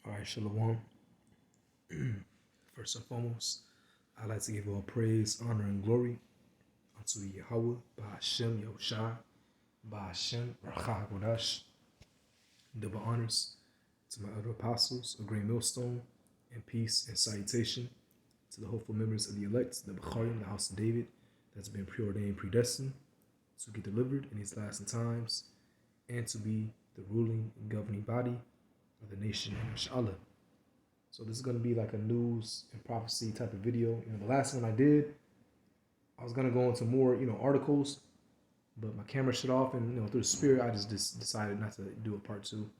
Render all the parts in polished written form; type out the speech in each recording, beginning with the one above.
All right, Shalom. First and foremost, I'd like to give all praise, honor, and glory unto Yahweh, Ba'ashem Yahushai, Ba'ashem Rachagodash. Double honors to my other apostles, a great millstone, and peace and salutation to the hopeful members of the elect, the Becharim, the house of David, that's been preordained, predestined to get delivered in these last times, and to be the ruling and governing body of the nation, inshallah. So this is going to be like a news and prophecy type of video. The last one I did, I was going to go into more, articles, but my camera shut off, and through the spirit, I just decided not to do a part two.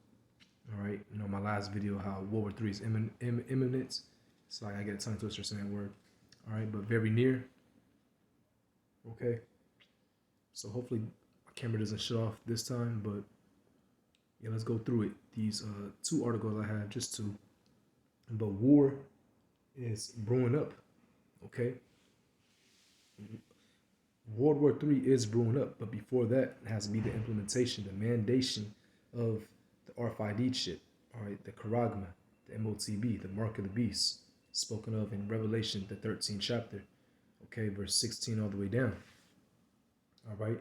All right, my last video, how World War III is imminent. It's like I get a tongue twister saying that word. All right, but very near. Okay, so hopefully my camera doesn't shut off this time, but yeah, let's go through it. These two articles I have, just two. But war is brewing up, okay? World War III is brewing up, but before that, it has to be the implementation, the mandation of the RFID chip, all right, the Charagma, the MOTB, the Mark of the Beast, spoken of in Revelation, the 13th chapter, okay, verse 16 all the way down, all right?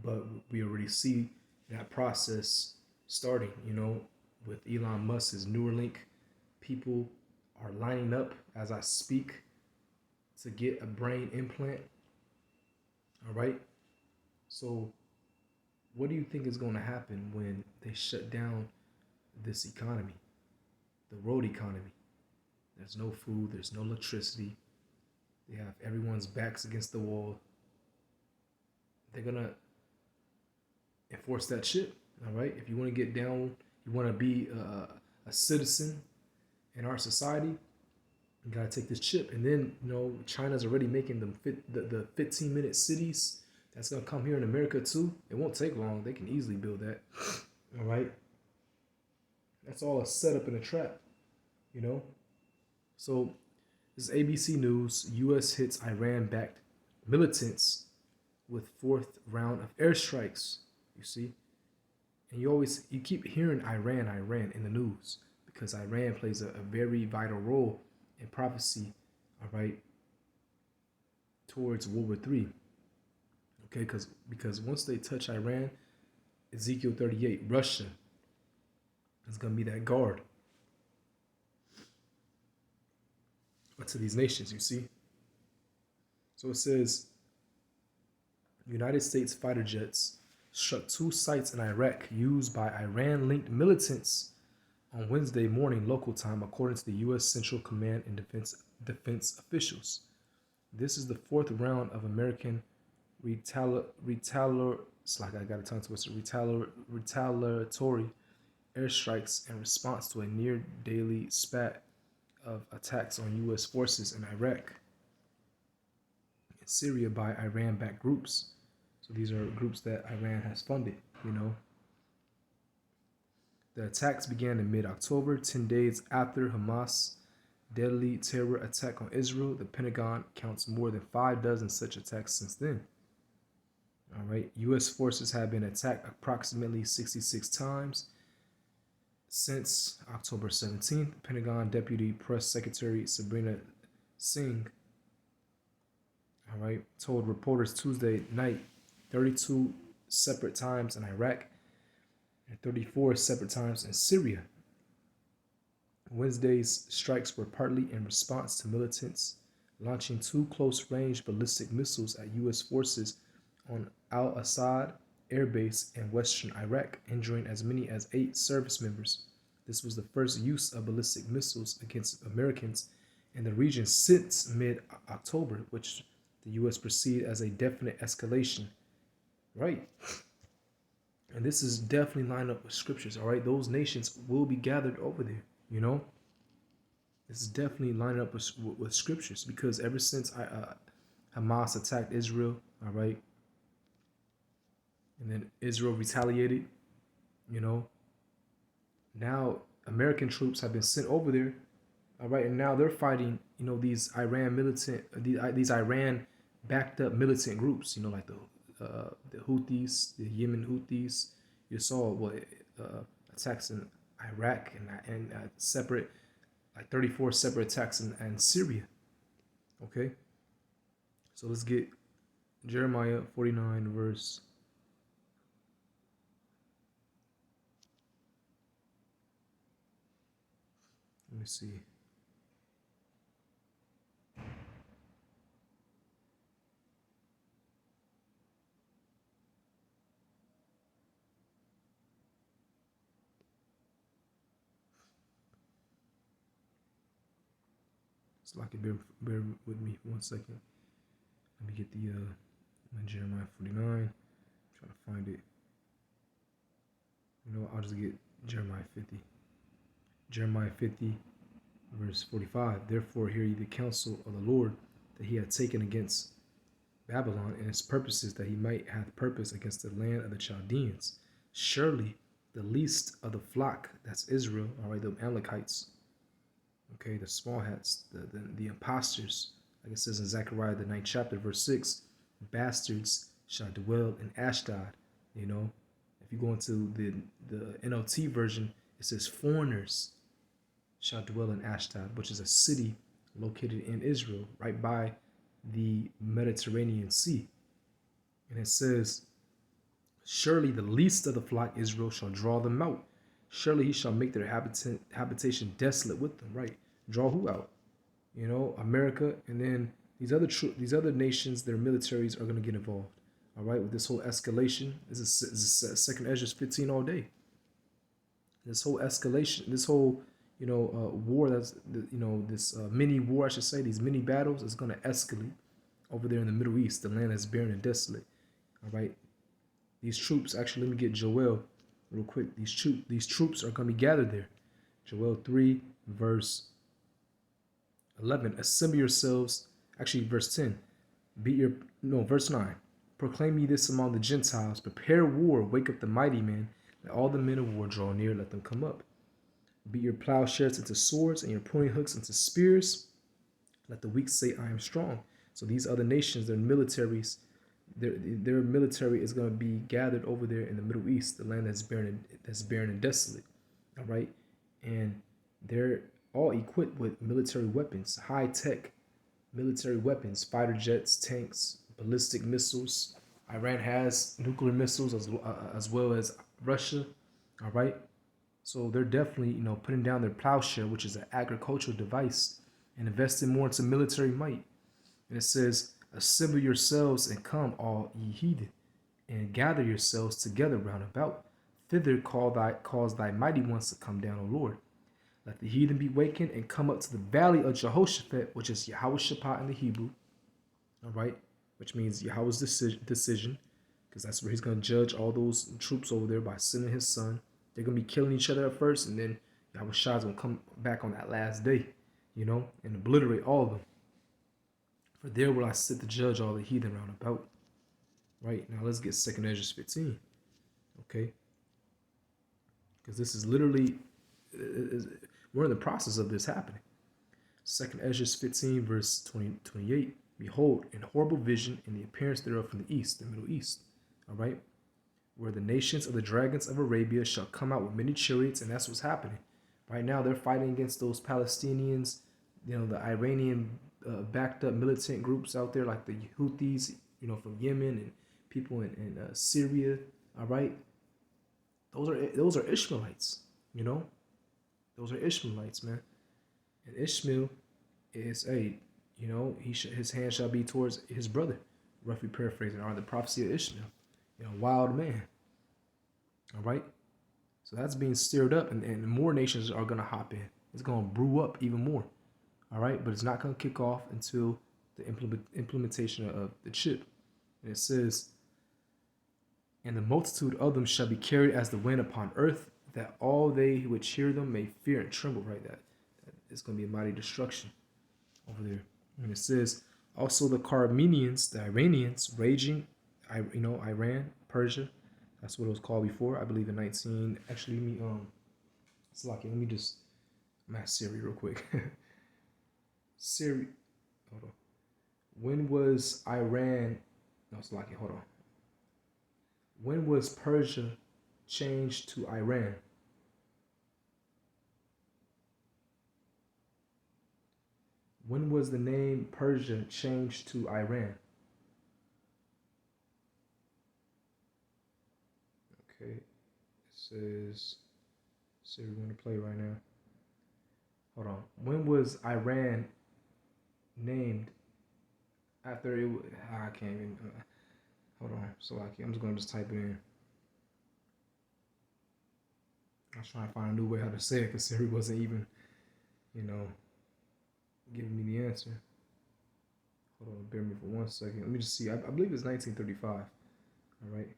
But we already see that process starting, with Elon Musk's Neuralink. People are lining up as I speak to get a brain implant. All right. So what do you think is going to happen when they shut down this economy, the world economy? There's no food, there's no electricity. They have everyone's backs against the wall. They're going to enforce that shit. All right. If you want to get down, you want to be a citizen in our society, you gotta take this chip. And then, China's already making them the 15-minute cities. That's gonna come here in America too. It won't take long. They can easily build that. All right. That's all a setup and a trap, So this is ABC News. U.S. hits Iran-backed militants with fourth round of airstrikes. You see, and you keep hearing Iran in the news, because Iran plays a very vital role in prophecy, all right, towards World War III. Okay, because once they touch Iran, Ezekiel 38, Russia is going to be that guard to these nations, you see. So it says, United States fighter jets struck two sites in Iraq used by Iran-linked militants on Wednesday morning local time, according to the U.S. Central Command and Defense officials. This is the fourth round of American retaliatory airstrikes in response to a near daily spat of attacks on U.S. forces in Iraq and Syria by Iran-backed groups. So these are groups that Iran has funded, The attacks began in mid-October, 10 days after Hamas' deadly terror attack on Israel. The Pentagon counts more than 6 such attacks since then. All right, U.S. forces have been attacked approximately 66 times since October 17th. Pentagon Deputy Press Secretary Sabrina Singh, all right, told reporters Tuesday night 32 separate times in Iraq and 34 separate times in Syria. Wednesday's strikes were partly in response to militants launching 2 close-range ballistic missiles at U.S. forces on Al-Assad Air Base in western Iraq, injuring as many as 8 service members. This was the first use of ballistic missiles against Americans in the region since mid-October, which the U.S. perceived as a definite escalation. Right. And this is definitely lined up with scriptures, all right? Those nations will be gathered over there, This is definitely lined up with scriptures, because ever since Hamas attacked Israel, all right, and then Israel retaliated, now American troops have been sent over there, all right, and now they're fighting, these these Iran-backed up militant groups, like the Houthis, the Yemen Houthis. You saw attacks in Iraq, and separate, like 34 separate attacks in Syria. Okay, so let's get Jeremiah 49 verse. Let me see. It's like bear with me for 1 second. Let me get the Jeremiah 49. Trying to find it. You know, I'll just get Jeremiah 50. Jeremiah 50, verse 45. Therefore, hear ye the counsel of the Lord that he had taken against Babylon, and his purposes that he might have purpose against the land of the Chaldeans. Surely the least of the flock, that's Israel, all right, the Amalekites, okay, the small hats, the imposters, like it says in Zechariah, the 9th chapter, verse 6, bastards shall dwell in Ashdod. You know, if you go into the NLT version, it says foreigners shall dwell in Ashdod, which is a city located in Israel, right by the Mediterranean Sea. And it says, surely the least of the flock Israel shall draw them out. Surely he shall make their habitation desolate with them, right? Draw who out? You know, America, and then these other nations, their militaries are going to get involved. All right, with this whole escalation. This is Second Ezra 15 all day. This whole escalation, this whole war, that's this mini war, I should say, these mini battles is going to escalate over there in the Middle East, the land that's barren and desolate. All right, these troops, actually, let me get Joel real quick. These troops are going to be gathered there. Joel 3 verse 11. Assemble yourselves. Actually, verse 10. Verse 9. Proclaim ye this among the Gentiles. Prepare war. Wake up the mighty men. Let all the men of war draw near. Let them come up. Beat your plowshares into swords and your pruning hooks into spears. Let the weak say, I am strong. So these other nations, their militaries, their military is going to be gathered over there in the Middle East, the land that's barren and desolate. All right, and they're all equipped with military weapons, high tech military weapons, fighter jets, tanks, ballistic missiles. Iran has nuclear missiles as well as Russia. All right, so they're definitely putting down their plowshare, which is an agricultural device, and investing more into military might. And it says, assemble yourselves and come, all ye heathen, and gather yourselves together round about. Thither cause thy mighty ones to come down, O Lord. Let the heathen be wakened and come up to the valley of Jehoshaphat, which is Yahweh in the Hebrew. All right, which means Yahweh's decision, because that's where he's going to judge all those troops over there by sending his son. They're going to be killing each other at first, and then Yahweh is going to come back on that last day, and obliterate all of them. For there will I sit to judge all the heathen round about. Right, now let's get 2nd Ezra 15. Okay? Because this is literally, we're in the process of this happening. 2nd Ezra 15, verse 28. Behold, an horrible vision in the appearance thereof from the east, the Middle East. All right? Where the nations of the dragons of Arabia shall come out with many chariots, and that's what's happening. Right now, they're fighting against those Palestinians, the Iranian backed up militant groups out there, like the Houthis, from Yemen, and people in Syria. All right, those are Ishmaelites. Those are Ishmaelites, man. And Ishmael is his hand shall be towards his brother. Roughly paraphrasing, or the prophecy of Ishmael. Wild man. All right, so that's being stirred up, and more nations are gonna hop in. It's gonna brew up even more. All right, but it's not going to kick off until the implementation of the chip. And it says, and the multitude of them shall be carried as the wind upon earth, that all they which hear them may fear and tremble. Right, that it's going to be a mighty destruction over there. And it says, also the Carmenians, the Iranians, raging, Iran, Persia. That's what it was called before. I believe in 19. Actually, it's lucky. Let me just mass Siri real quick. Siri, hold on. When was Iran? No, it's lucky. Hold on. When was Persia changed to Iran? When was the name Persia changed to Iran? Okay, it says, Siri, we're gonna play right now. Hold on. When was Iran named after it? I can't even. Hold on, Salaki. I'm just gonna just type it in. I was trying to find a new way how to say it because Siri wasn't even, you know, giving me the answer. Hold on, bear me for 1 second. Let me just see. I believe it's 1935. All right,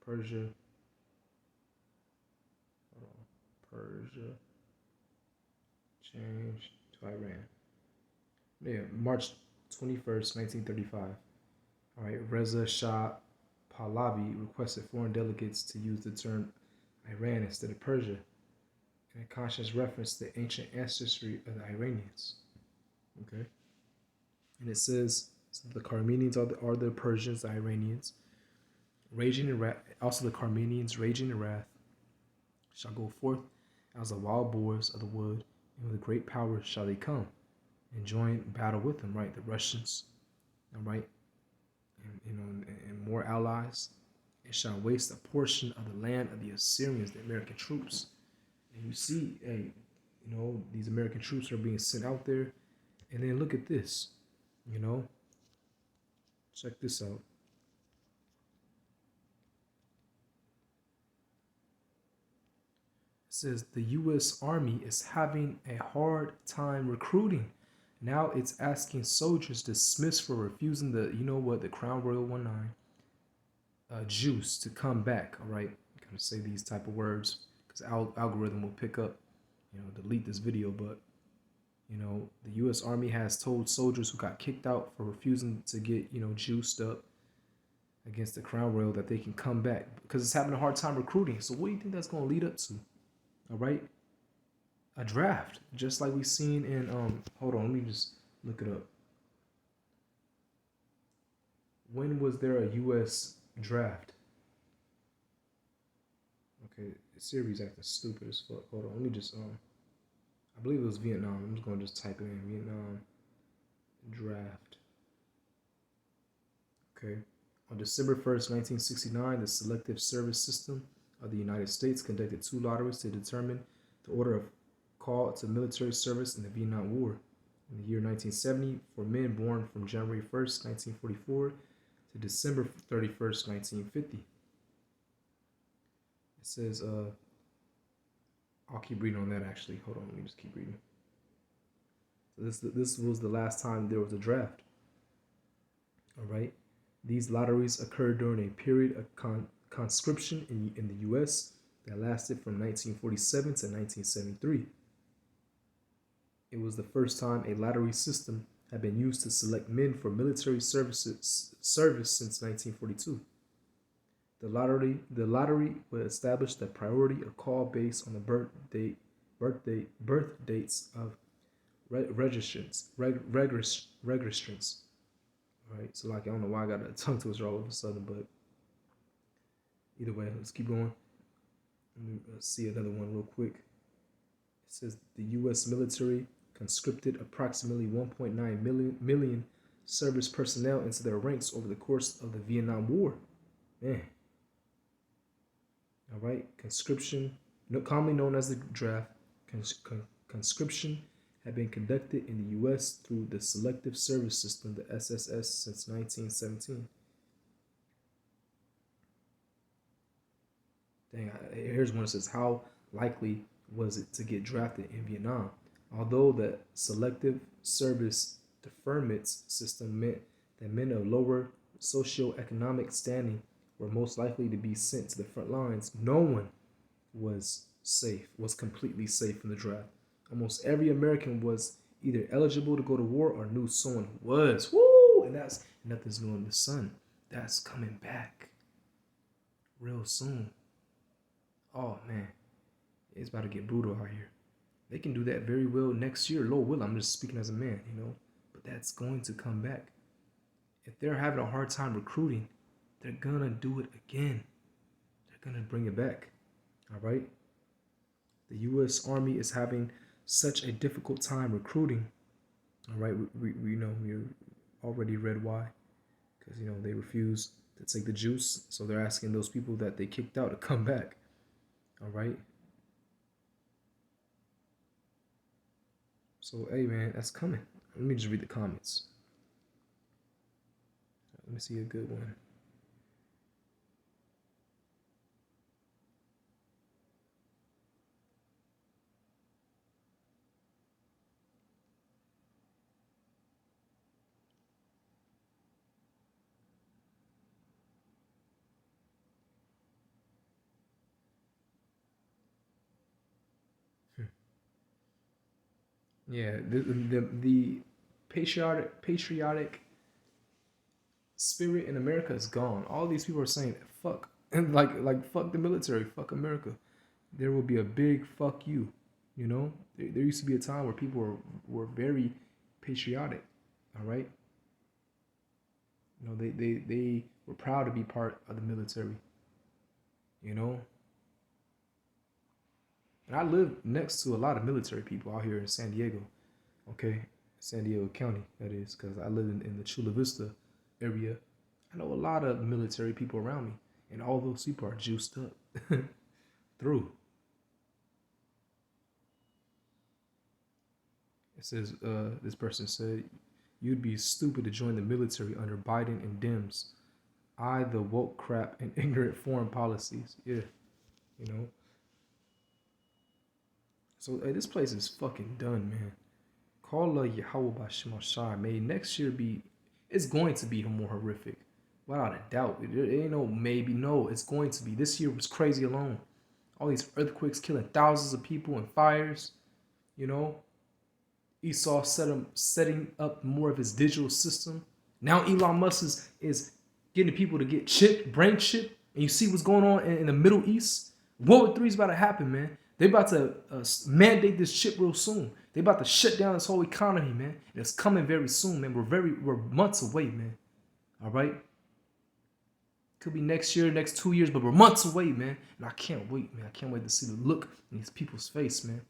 Persia. Hold on, Persia changed to Iran. Yeah, March 21st, 1935. All right, Reza Shah Pahlavi requested foreign delegates to use the term Iran instead of Persia, in a conscious reference to the ancient ancestry of the Iranians. Okay, and it says so the Carmenians are the Persians, the Iranians, raging in wrath. Also, the Carmenians raging in wrath shall go forth as the wild boars of the wood, and with great power shall they come and join battle with them. Right, the Russians. All right, and more allies. It shall waste a portion of the land of the Assyrians, the American troops. And you see, hey, these American troops are being sent out there. And then look at this, check this out. It says the U.S. Army is having a hard time recruiting. Now it's asking soldiers dismissed for refusing the Crown Royal 19 juice to come back. All right, I'm gonna say these type of words because algorithm will pick up, delete this video. But the U.S. Army has told soldiers who got kicked out for refusing to get juiced up against the Crown Royal that they can come back because it's having a hard time recruiting. So what do you think that's gonna lead up to? All right, a draft, just like we've seen in hold on, let me just look it up. When was there a U.S. draft? Okay, Siri's acting stupid as fuck. Hold on, let me just I believe it was Vietnam. I'm just gonna just type it in, Vietnam draft. Okay, on December 1st, 1969, the Selective Service System of the United States conducted 2 lotteries to determine the order of call to military service in the Vietnam War. In the year 1970, for men born from January 1st, 1944 to December 31st, 1950. It says, I'll keep reading on that actually. Hold on, let me just keep reading. So this was the last time there was a draft. All right. These lotteries occurred during a period of conscription in the U.S. that lasted from 1947 to 1973. It was the first time a lottery system had been used to select men for military service since 1942. The lottery would establish the priority of call based on the birth dates of registrants. All right, so I don't know why I got a tongue twister all of a sudden, but either way, let's keep going. Let me see another one real quick. It says the U.S. military conscripted approximately 1.9 million service personnel into their ranks over the course of the Vietnam War. Man. All right, conscription, commonly known as the draft, conscription had been conducted in the U.S. through the Selective Service System, the SSS, since 1917. Dang, here's one that says, how likely was it to get drafted in Vietnam? Although the Selective Service Deferment System meant that men of lower socioeconomic standing were most likely to be sent to the front lines, no one was completely safe in the draft. Almost every American was either eligible to go to war or knew someone who was. Woo! And nothing's new under the sun. That's coming back real soon. Oh man, it's about to get brutal out here. They can do that very well next year. Lord will. I'm just speaking as a man, but that's going to come back. If they're having a hard time recruiting, they're gonna do it again. They're gonna bring it back. All right. The U.S. Army is having such a difficult time recruiting All right, we know we already read why, because they refuse to take the juice, so they're asking those people that they kicked out to come back. All right. So hey man, that's coming. Let me just read the comments. Let me see a good one. Yeah, the patriotic spirit in America is gone. All these people are saying fuck and like fuck the military, fuck America. There will be a big fuck you. There used to be a time where people were very patriotic. All right. They were proud to be part of the military. You know, and I live next to a lot of military people out here in San Diego. Okay, San Diego County, that is, because I live in the Chula Vista area. I know a lot of military people around me, and all those people are juiced up through. It says, this person said, you'd be stupid to join the military under Biden and Dems. The woke crap and ignorant foreign policies. Yeah, you know. So hey, this place is fucking done, man. Call Yahweh Bashimashai. May next year be, it's going to be more horrific. Without a doubt. It ain't no maybe, no, it's going to be. This year was crazy alone. All these earthquakes killing thousands of people and fires, you know. Esau setting up more of his digital system. Now Elon Musk is getting people to get chipped, brain chipped, and you see what's going on in the Middle East. World War III is about to happen, man. They about to mandate this shit real soon. They about to shut down this whole economy, man. And it's coming very soon, man. We're months away, man. All right. Could be next year, next 2 years, but we're months away, man. And I can't wait, man. I can't wait to see the look in these people's face, man.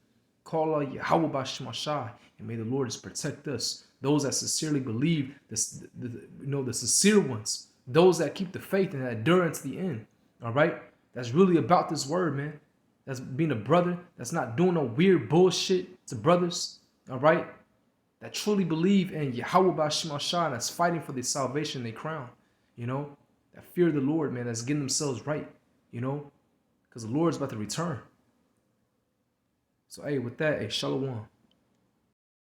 Call Yahweh Bashimashai, and may the Lord just protect us. Those that sincerely believe, the sincere ones. Those that keep the faith and that endure to the end. All right? That's really about this word, man. That's being a brother. That's not doing no weird bullshit to brothers. All right? That truly believe in Yahweh Bashimashai, and that's fighting for their salvation, their crown. That fear the Lord, man, that's getting themselves right. Because the Lord's about to return. So, hey, with that, hey, shalom.